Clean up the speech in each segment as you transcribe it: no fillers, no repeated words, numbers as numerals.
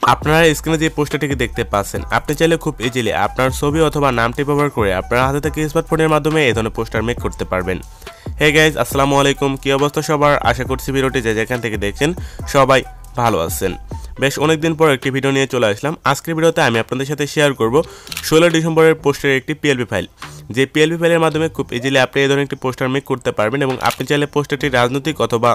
আপনারা স্ক্রিনে যে পোস্টারটিকে দেখতে পাচ্ছেন, আপনি চাইলে খুব ইজিলি আপনার ছবি অথবা নামটি ব্যবহার করে আপনার হাতে থেকে স্মার্টফোনের মাধ্যমে এই ধরনের পোস্টার মেক করতে পারবেন। হে গাইজ, আসসালামু আলাইকুম। কি অবস্থা সবার? আশা করছি ভিডিওটি যে যেখান থেকে দেখছেন সবাই ভালো আছেন। বেশ অনেকদিন পর একটি ভিডিও নিয়ে চলে আসলাম। আজকের ভিডিওতে আমি আপনাদের সাথে শেয়ার করব 16 ডিসেম্বরের পোস্টারের একটি PLP ফাইল। যে PLP ফাইলের মাধ্যমে খুব ইজিলি আপনি এই ধরনের একটি পোস্টার মেক করতে পারবেন এবং আপনি চাইলে পোস্টারটি রাজনৈতিক অথবা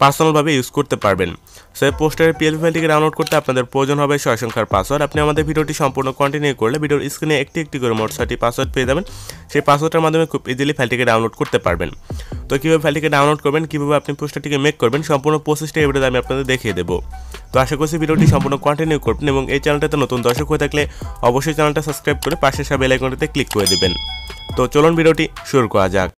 পার্সোনালভাবে ইউজ করতে পারবেন। সো এই পোস্টারের PLP ফাইলটিকে ডাউনলোড করতে আপনাদের প্রয়োজন হবে 6 সংখ্যার পাসওয়ার্ড। আপনি আমাদের ভিডিওটি সম্পূর্ণ কন্টিনিউ করলে ভিডিওর স্ক্রিনে একটি একটি করে মোট 6টি পাসওয়ার্ড পেয়ে যাবেন। সেই পাসওয়ার্ডের মাধ্যমে খুব ইজিলি ফাইলটিকে ডাউনলোড করতে পারবেন। তো কীভাবে ফাইলটিকে ডাউনলোড করবেন, কীভাবে আপনি পোস্টারটিকে মেক করবেন, সম্পূর্ণ প্রসেসটা এই ভিডিওতে আমি আপনাদের দেখিয়ে দেবো। তো আশা করছি ভিডিওটি সম্পূর্ণ কন্টিনিউ করবেন এবং এই চ্যানেলটাতে নতুন দর্শক হয়ে থাকলে অবশ্যই চ্যানেলটা সাবস্ক্রাইব করে পাশের বেল আইকনটিতে ক্লিক করে দেবেন। তো চলুন ভিডিওটি শুরু করা যাক।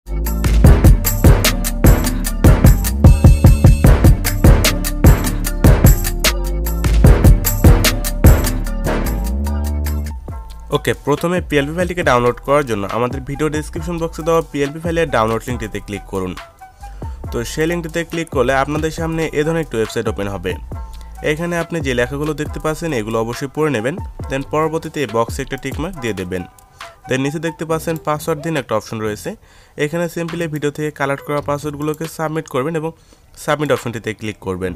ওকে, প্রথমে PLP ফাইলটিকে ডাউনলোড করার জন্য আমাদের ভিডিও ডেসক্রিপশন বক্সে দেওয়া PLP ফাইলের ডাউনলোড লিঙ্কটিতে ক্লিক করুন। তো সেই লিঙ্কটিতে ক্লিক করলে আপনাদের সামনে এ ধরনের একটি ওয়েবসাইট ওপেন হবে। এখানে আপনি যে লেখাগুলো দেখতে পাচ্ছেন এগুলো অবশ্যই পড়ে নেবেন। দেন পরবর্তীতে এই বক্সে একটা টিকমার্ক দিয়ে দেবেন। দেন নিচে দেখতে পাচ্ছেন পাসওয়ার্ড দিন একটা অপশন রয়েছে। এখানে সিম্পলি ভিডিও থেকে কালেক্ট করা পাসওয়ার্ডগুলোকে সাবমিট করবেন এবং সাবমিট অপশনটিতে ক্লিক করবেন।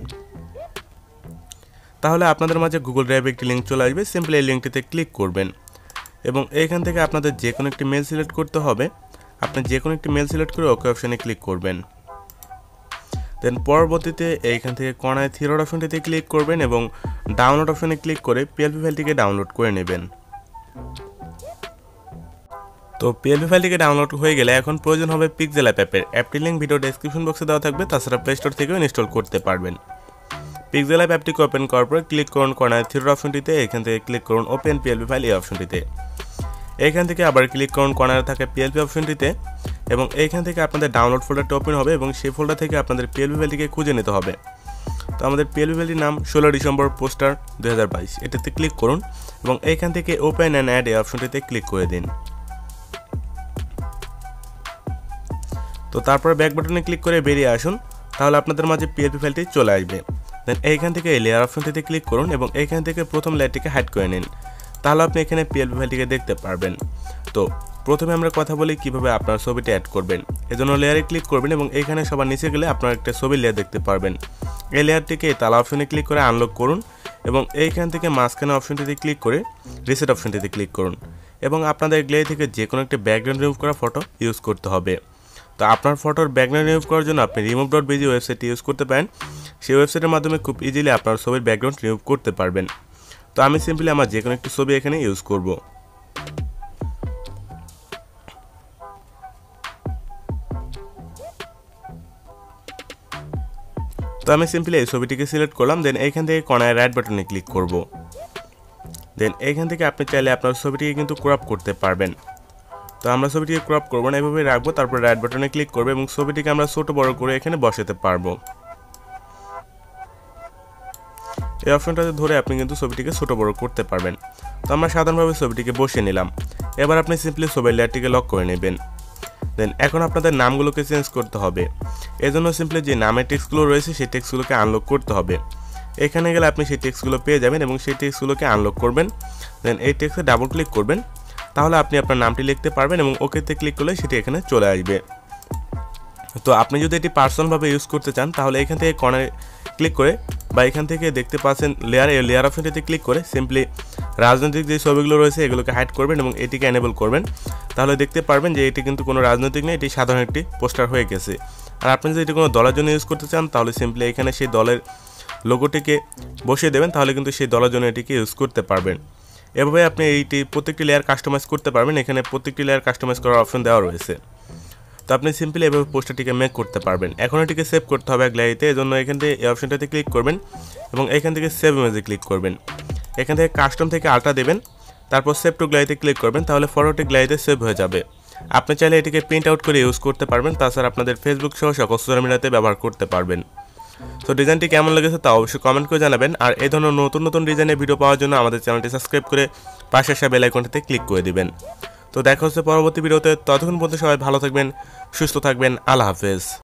তাহলে আপনাদের মাঝে গুগল ড্রাইভে একটি লিঙ্ক চলে আসবে। সিম্পলি এই লিঙ্কটিতে ক্লিক করবেন এবং এইখান থেকে আপনাদের যে কোনো একটি মেল সিলেক্ট করতে হবে। আপনি যে কোনো একটি মেল সিলেক্ট করে ওকে অপশনে ক্লিক করবেন। দেন পরবর্তীতে এইখান থেকে কর্নার থ্রি ডট অপশনটিতে ক্লিক করবেন এবং ডাউনলোড অপশনে ক্লিক করে PLP ফাইলটিকে ডাউনলোড করে নেবেন। তো PLP ফাইলটিকে ডাউনলোড হয়ে গেলে এখন প্রয়োজন হবে Pixellab অ্যাপের। অ্যাপটির লিঙ্ক ভিডিও ডেসক্রিপশন বক্সে দেওয়া থাকবে। তাছাড়া প্লে স্টোর থেকেও ইনস্টল করতে পারবেন। Pixellab অ্যাপটিকে ওপেন করার পর ক্লিক করুন কর্নার থ্রি ডট অপশনটিতে। এখান থেকে ক্লিক করুন ওপেন PLP ফাইল এই অপশনটিতে। এইখান থেকে আবার ক্লিক করুন কর্নারে থাকা PLP অপশনটিতে এবং এইখান থেকে আপনাদের ডাউনলোড ফোল্ডারটা ওপেন হবে এবং সেই ফোল্ডার থেকে আপনাদের PLP ফাইলটিকে খুঁজে নিতে হবে। তো আমাদের PLP ফাইলটির নাম 16 ডিসেম্বর পোস্টার 2022। এটাতে ক্লিক করুন এবং এইখান থেকে ওপেন অ্যান্ড অ্যাড এই অপশনটিতে ক্লিক করে দিন। তো তারপর ব্যাক বাটনে ক্লিক করে বেরিয়ে আসুন। তাহলে আপনাদের মাঝে PLP ফাইলটি চলে আসবে। দেন এইখান থেকে এই লেয়ার অপশনটিতে ক্লিক করুন এবং এইখান থেকে প্রথম লেয়ারটিকে হাইড করে নিন। তাহলে আপনি এখানে PLP ফাইলটিকে দেখতে পারবেন। তো প্রথমে আমরা কথা বলি কিভাবে আপনার ছবিটি অ্যাড করবেন। এজন্য লেয়ারে ক্লিক করবেন এবং এইখানে সবার নিচে গেলে আপনার একটা ছবির লেয়ার দেখতে পারবেন। এই লেয়ারটিকে তালা অপশনে ক্লিক করে আনলক করুন এবং এইখান থেকে মাঝখানে অপশনটিতে ক্লিক করে রিসেট অপশনটিতে ক্লিক করুন এবং আপনাদের গ্যালারি থেকে যে কোনো একটা ব্যাকগ্রাউন্ড রিমুভ করা ফটো ইউজ করতে হবে। তো আপনার ফটোর ব্যাকগ্রাউন্ড রিমুভ করার জন্য আপনি remove.bg ওয়েবসাইটটি ইউজ করতে পারেন। সেই ওয়েবসাইটের মাধ্যমে খুব ইজিলি আপনার ছবির ব্যাকগ্রাউন্ড রিমুভ করতে পারবেন। তো আমি সিম্পলি আমার যে কোনো একটি ছবি এখানে ইউজ করব। তো আমি সিম্পলি এই ছবিটিকে সিলেক্ট করলাম। দেন এইখান থেকে কর্নার রাইট বাটনে ক্লিক করব। দেন এইখান থেকে আপনি চাইলে আপনার ছবিটিকে কিন্তু ক্রপ করতে পারবেন। তো আমরা ছবিটিকে ক্রপ করবো না, এভাবে রাখবো। তারপর রাইট বাটনে ক্লিক করবো এবং ছবিটিকে আমরা ছোট বড় করে এখানে বসাতে পারবো। এই অপশনটাতে ধরে আপনি কিন্তু ছবিটিকে ছোট বড় করতে পারবেন। তো আমরা সাধারণভাবে ছবিটিকে বসিয়ে নিলাম। এবার আপনি সিম্পলি ছবির লেয়ারটিকে লক করে নেবেন। দেন এখন আপনাদের নামগুলোকে চেঞ্জ করতে হবে। এজন্য সিম্পলি যে নামের টেক্সটগুলো রয়েছে সেই টেক্সটগুলোকে আনলক করতে হবে। এখানে গেলে আপনি সেই টেক্সটগুলো পেয়ে যাবেন এবং সেই টেক্সটগুলোকে আনলক করবেন। দেন এই টেক্সটে ডাবল ক্লিক করবেন। তাহলে আপনি আপনার নামটি লিখতে পারবেন এবং ওকেতে ক্লিক করলে সেটি এখানে চলে আসবে। তো আপনি যদি এটি পার্সোনালভাবে ইউজ করতে চান তাহলে এখান থেকে কর্নারে ক্লিক করে বা এখান থেকে দেখতে পাচ্ছেন লেয়ার অপশনটিতে ক্লিক করে সিম্পলি রাজনৈতিক যে ছবিগুলো রয়েছে এগুলোকে হাইড করবেন এবং এটিকে এনেবল করবেন। তাহলে দেখতে পারবেন যে এটি কিন্তু কোনো রাজনৈতিক নেই, এটি সাধারণ একটি পোস্টার হয়ে গেছে। আর আপনি যদি এটি কোনো দলের জন্য ইউজ করতে চান তাহলে সিম্পলি এখানে সেই দলের লোগোটিকে বসিয়ে দেবেন। তাহলে কিন্তু সেই দলের জন্য এটিকে ইউজ করতে পারবেন। এভাবে আপনি এইটি প্রত্যেকটি লেয়ার কাস্টমাইজ করতে পারবেন। এখানে প্রত্যেকটি লেয়ার কাস্টমাইজ করার অপশন দেওয়া রয়েছে। তো আপনি সিম্পলি এভাবে পোস্টারটিকে মেক করতে পারবেন। এখন এটিকে সেভ করতে হবে গ্যালারিতে। এজন্য এখান থেকে এই অপশনটাতে ক্লিক করবেন এবং এখান থেকে সেভ ইমেজে ক্লিক করবেন। এখান থেকে কাস্টম থেকে আলট্রা দেবেন। তারপর সেভ টু গ্যালারিতে ক্লিক করবেন। তাহলে ফটোটি গ্যালারিতে সেভ হয়ে যাবে। আপনি চাইলে এটিকে প্রিন্ট আউট করে ইউজ করতে পারবেন। তাছাড়া আপনাদের ফেসবুক সহ সকল সোশ্যাল মিডিয়াতে ব্যবহার করতে পারবেন। তো ডিজাইনটি কেমন লেগেছে তা অবশ্যই কমেন্ট করে জানাবেন। আর এই ধরনের নতুন নতুন ডিজাইনের ভিডিও পাওয়ার জন্য আমাদের চ্যানেলটি সাবস্ক্রাইব করে পাশের বেল আইকনটিতে ক্লিক করে দিবেন। তো দেখা হচ্ছে পরবর্তী ভিডিওতে। ততক্ষণ পর্যন্ত সবাই ভালো থাকবেন, সুস্থ থাকবেন। আল্লাহ হাফেজ।